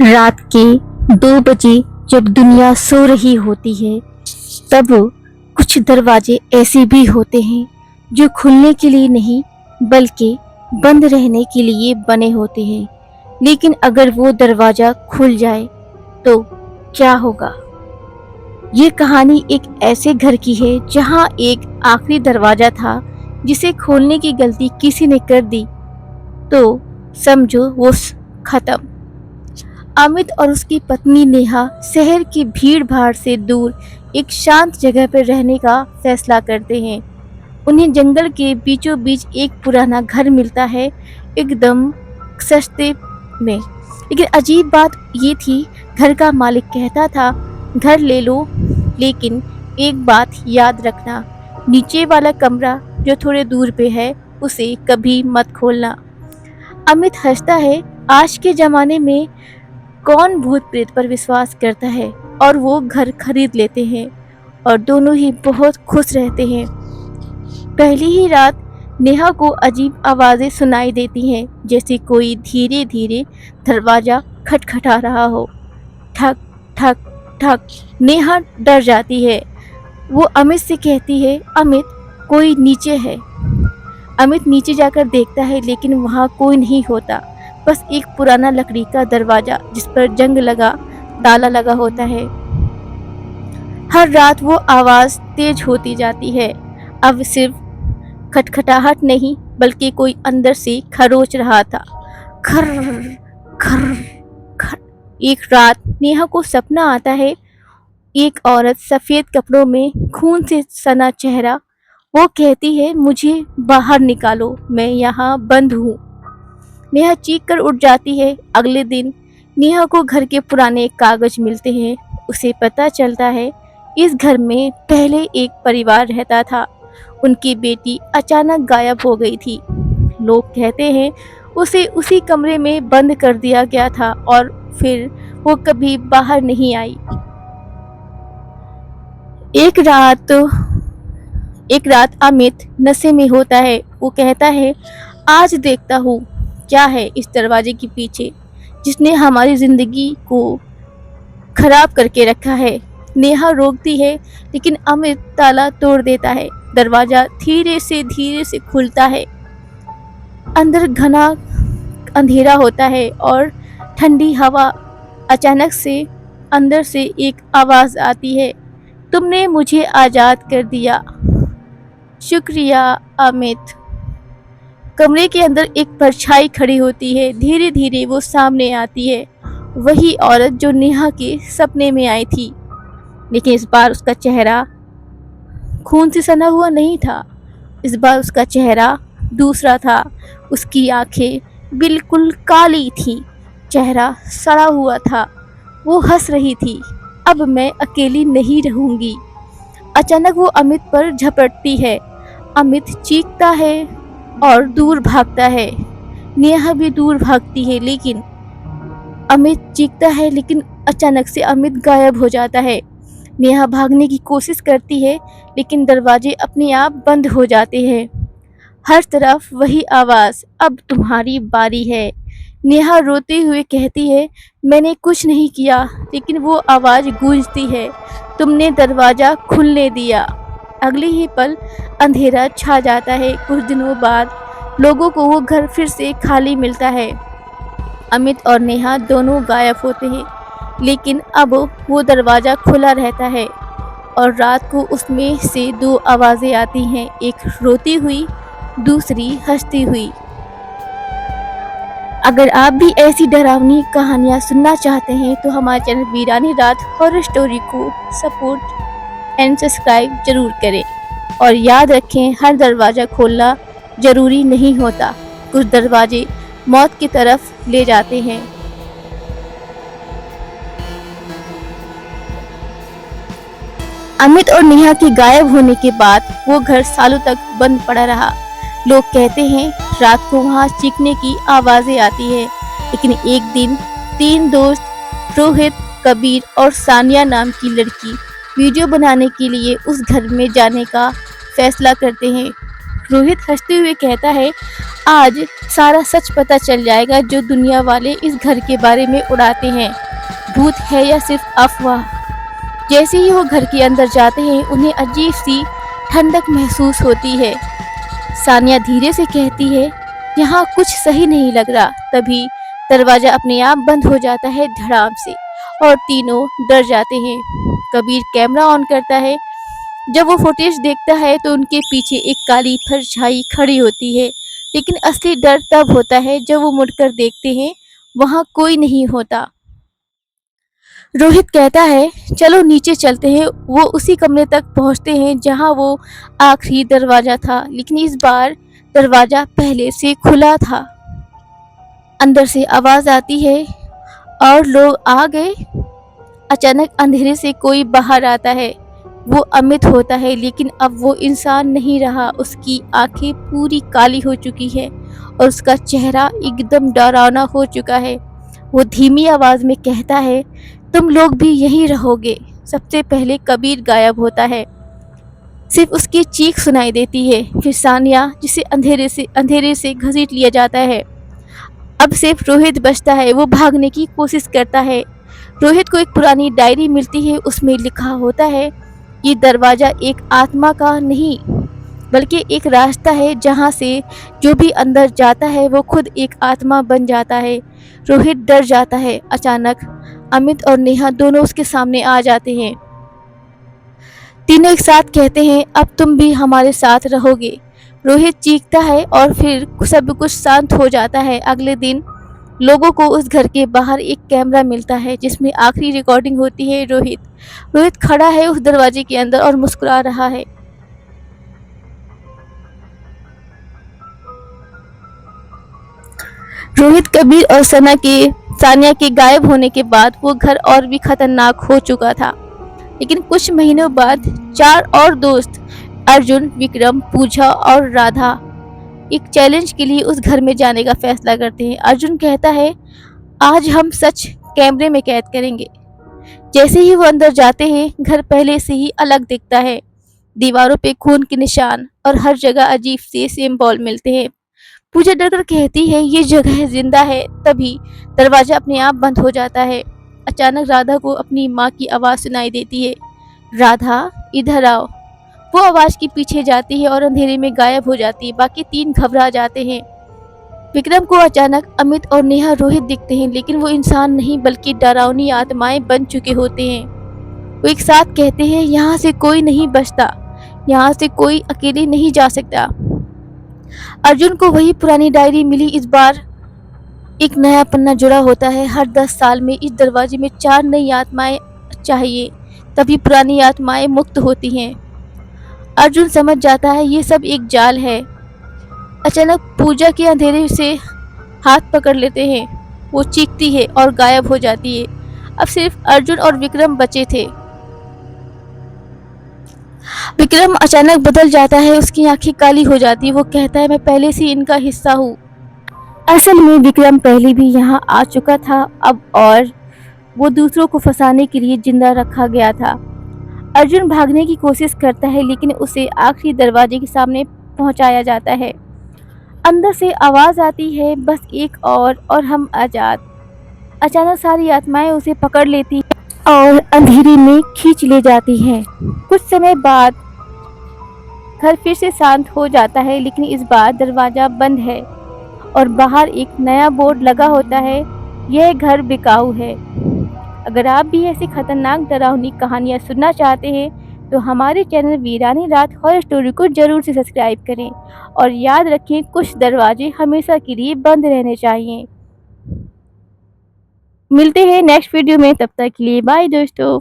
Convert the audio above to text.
रात के 2 बजे जब दुनिया सो रही होती है, तब कुछ दरवाजे ऐसे भी होते हैं जो खुलने के लिए नहीं बल्कि बंद रहने के लिए बने होते हैं। लेकिन अगर वो दरवाज़ा खुल जाए तो क्या होगा? ये कहानी एक ऐसे घर की है जहाँ एक आखिरी दरवाज़ा था जिसे खोलने की गलती किसी ने कर दी तो समझो वो खत्म। अमित और उसकी पत्नी नेहा शहर की भीड़ भाड़ से दूर एक शांत जगह पर रहने का फैसला करते हैं। उन्हें जंगल के बीचों बीच एक पुराना घर मिलता है, एकदम सस्ते में। लेकिन अजीब बात ये थी, घर का मालिक कहता था घर ले लो, लेकिन एक बात याद रखना, नीचे वाला कमरा जो थोड़े दूर पे है उसे कभी मत खोलना। अमित हंसता है, आज के ज़माने में कौन भूत प्रेत पर विश्वास करता है, और वो घर खरीद लेते हैं और दोनों ही बहुत खुश रहते हैं। पहली ही रात नेहा को अजीब आवाज़ें सुनाई देती हैं, जैसे कोई धीरे धीरे दरवाज़ा खटखटा रहा हो। ठक ठक ठक। नेहा डर जाती है। वो अमित से कहती है, अमित कोई नीचे है। अमित नीचे जाकर देखता है, लेकिन वहाँ कोई नहीं होता, बस एक पुराना लकड़ी का दरवाज़ा जिस पर जंग लगा ताला लगा होता है। हर रात वो आवाज़ तेज होती जाती है। अब सिर्फ खटखटाहट नहीं बल्कि कोई अंदर से खरोच रहा था। खर खर खर। एक रात नेहा को सपना आता है, एक औरत सफ़ेद कपड़ों में, खून से सना चेहरा। वो कहती है, मुझे बाहर निकालो, मैं यहाँ बंद हूँ। नेहा चीख कर उठ जाती है। अगले दिन नेहा को घर के पुराने कागज मिलते हैं। उसे पता चलता है इस घर में पहले एक परिवार रहता था। उनकी बेटी अचानक गायब हो गई थी। लोग कहते हैं उसे उसी कमरे में बंद कर दिया गया था और फिर वो कभी बाहर नहीं आई। एक रात अमित नशे में होता है। वो कहता है, आज देखता हूँ क्या है इस दरवाजे के पीछे जिसने हमारी जिंदगी को खराब करके रखा है। नेहा रोकती है, लेकिन अमित ताला तोड़ देता है। दरवाजा धीरे से खुलता है। अंदर घना अंधेरा होता है और ठंडी हवा। अचानक से अंदर से एक आवाज़ आती है, तुमने मुझे आज़ाद कर दिया, शुक्रिया अमित। कमरे के अंदर एक परछाई खड़ी होती है। धीरे धीरे वो सामने आती है, वही औरत जो नेहा के सपने में आई थी, लेकिन इस बार उसका चेहरा खून से सना हुआ नहीं था। इस बार उसका चेहरा दूसरा था। उसकी आंखें बिल्कुल काली थी, चेहरा सड़ा हुआ था। वो हंस रही थी, अब मैं अकेली नहीं रहूंगी। अचानक वो अमित पर झपटती है। अमित चीखता है और दूर भागता है। नेहा भी दूर भागती है, लेकिन अमित चीखता है, लेकिन अचानक से अमित गायब हो जाता है। नेहा भागने की कोशिश करती है, लेकिन दरवाजे अपने आप बंद हो जाते हैं। हर तरफ वही आवाज़, अब तुम्हारी बारी है। नेहा रोते हुए कहती है, मैंने कुछ नहीं किया, लेकिन वो आवाज़ गूंजती है, तुमने दरवाज़ा खुलने दिया। अगले ही पल अंधेरा छा जाता है। कुछ दिनों बाद लोगों को वो घर फिर से खाली मिलता है। अमित और नेहा दोनों गायब होते हैं, लेकिन अब वो दरवाज़ा खुला रहता है और रात को उसमें से 2 आवाज़ें आती हैं, एक रोती हुई, दूसरी हंसती हुई। अगर आप भी ऐसी डरावनी कहानियाँ सुनना चाहते हैं तो हमारे चैनल वीरानी रात हॉरर स्टोरी को सपोर्ट एंड सब्सक्राइब जरूर करें। और याद रखें, हर दरवाज़ा खोलना ज़रूरी नहीं होता, कुछ दरवाजे मौत की तरफ ले जाते हैं। अमित और नेहा के गायब होने के बाद वो घर सालों तक बंद पड़ा रहा। लोग कहते हैं रात को वहाँ चीखने की आवाज़ें आती है। लेकिन एक दिन 3 दोस्त रोहित, कबीर और सानिया नाम की लड़की वीडियो बनाने के लिए उस घर में जाने का फैसला करते हैं। रोहित हंसते हुए कहता है, आज सारा सच पता चल जाएगा जो दुनिया वाले इस घर के बारे में उड़ाते हैं। भूत है या सिर्फ अफवाह। जैसे ही वो घर के अंदर जाते हैं उन्हें अजीब सी ठंडक महसूस होती है। सानिया धीरे से कहती है, यहाँ कुछ सही नहीं लग रहा। तभी दरवाजा अपने आप बंद हो जाता है धड़ाम से और तीनों डर जाते हैं। कबीर कैमरा ऑन करता है। जब वो फुटेज देखता है तो उनके पीछे एक काली परछाई खड़ी होती है, लेकिन असली डर तब होता है जब वो मुड़कर देखते हैं, वहां कोई नहीं होता। रोहित कहता है, चलो नीचे चलते हैं। वो उसी कमरे तक पहुंचते हैं जहां वो आखिरी दरवाजा था, लेकिन इस बार दरवाजा पहले से खुला था। अंदर से आवाज आती है, और लोग आ गए। अचानक अंधेरे से कोई बाहर आता है। वो अमित होता है, लेकिन अब वो इंसान नहीं रहा। उसकी आंखें पूरी काली हो चुकी है और उसका चेहरा एकदम डरावना हो चुका है। वो धीमी आवाज में कहता है, तुम लोग भी यहीं रहोगे। सबसे पहले कबीर गायब होता है, सिर्फ उसकी चीख सुनाई देती है। फिर सानिया, जिसे अंधेरे से घसीट लिया जाता है। अब सिर्फ रोहित बचता है। वो भागने की कोशिश करता है। रोहित को एक पुरानी डायरी मिलती है। उसमें लिखा होता है, ये दरवाजा एक आत्मा का नहीं बल्कि एक रास्ता है जहाँ से जो भी अंदर जाता है वो खुद एक आत्मा बन जाता है। रोहित डर जाता है। अचानक अमित और नेहा दोनों उसके सामने आ जाते हैं। तीनों एक साथ कहते हैं, अब तुम भी हमारे साथ रहोगे। रोहित चीखता है और फिर सब कुछ शांत हो जाता है। अगले दिन लोगों को उस घर के बाहर एक कैमरा मिलता है जिसमें आखिरी रिकॉर्डिंग होती है। रोहित खड़ा है उस दरवाजे के अंदर और मुस्कुरा रहा है। रोहित, कबीर और सानिया के गायब होने के बाद वो घर और भी खतरनाक हो चुका था। लेकिन कुछ महीनों बाद 4 और दोस्त, अर्जुन, विक्रम, पूजा और राधा, एक चैलेंज के लिए उस घर में जाने का फैसला करते हैं। अर्जुन कहता है, आज हम सच कैमरे में कैद करेंगे। जैसे ही वो अंदर जाते हैं, घर पहले से ही अलग दिखता है। दीवारों पे खून के निशान और हर जगह अजीब से सिंबल मिलते हैं। पूजा डरकर कहती है, ये जगह जिंदा है। तभी दरवाजा अपने आप बंद हो जाता है। अचानक राधा को अपनी माँ की आवाज़ सुनाई देती है, राधा इधर आओ। वो आवाज़ के पीछे जाती है और अंधेरे में गायब हो जाती है। बाकी 3 घबरा जाते हैं। विक्रम को अचानक अमित और नेहा रोहित दिखते हैं, लेकिन वो इंसान नहीं बल्कि डरावनी आत्माएं बन चुके होते हैं। वो एक साथ कहते हैं, यहाँ से कोई नहीं बचता, यहाँ से कोई अकेले नहीं जा सकता। अर्जुन को वही पुरानी डायरी मिली। इस बार एक नया पन्ना जुड़ा होता है। हर 10 साल में इस दरवाजे में 4 नई आत्माएं चाहिए, तभी पुरानी आत्माएं मुक्त होती हैं। अर्जुन समझ जाता है ये सब एक जाल है। अचानक पूजा के अंधेरे से हाथ पकड़ लेते हैं। वो चीखती है और गायब हो जाती है। अब सिर्फ अर्जुन और विक्रम बचे थे। विक्रम अचानक बदल जाता है। उसकी आंखें काली हो जाती है। वो कहता है, मैं पहले से इनका हिस्सा हूँ। असल में विक्रम पहले भी यहाँ आ चुका था अब, और वो दूसरों को फंसाने के लिए जिंदा रखा गया था। अर्जुन भागने की कोशिश करता है, लेकिन उसे आखिरी दरवाजे के सामने पहुंचाया जाता है। अंदर से आवाज़ आती है, बस एक और हम आज़ाद। अचानक सारी आत्माएं उसे पकड़ लेती और अंधेरे में खींच ले जाती हैं। कुछ समय बाद घर फिर से शांत हो जाता है, लेकिन इस बार दरवाज़ा बंद है और बाहर एक नया बोर्ड लगा होता है, यह घर बिकाऊ है। अगर आप भी ऐसी खतरनाक डरावनी कहानियाँ सुनना चाहते हैं तो हमारे चैनल वीरानी रात हॉरर स्टोरी को जरूर से सब्सक्राइब करें, और याद रखें, कुछ दरवाजे हमेशा के लिए बंद रहने चाहिए। मिलते हैं नेक्स्ट वीडियो में, तब तक के लिए बाय दोस्तों।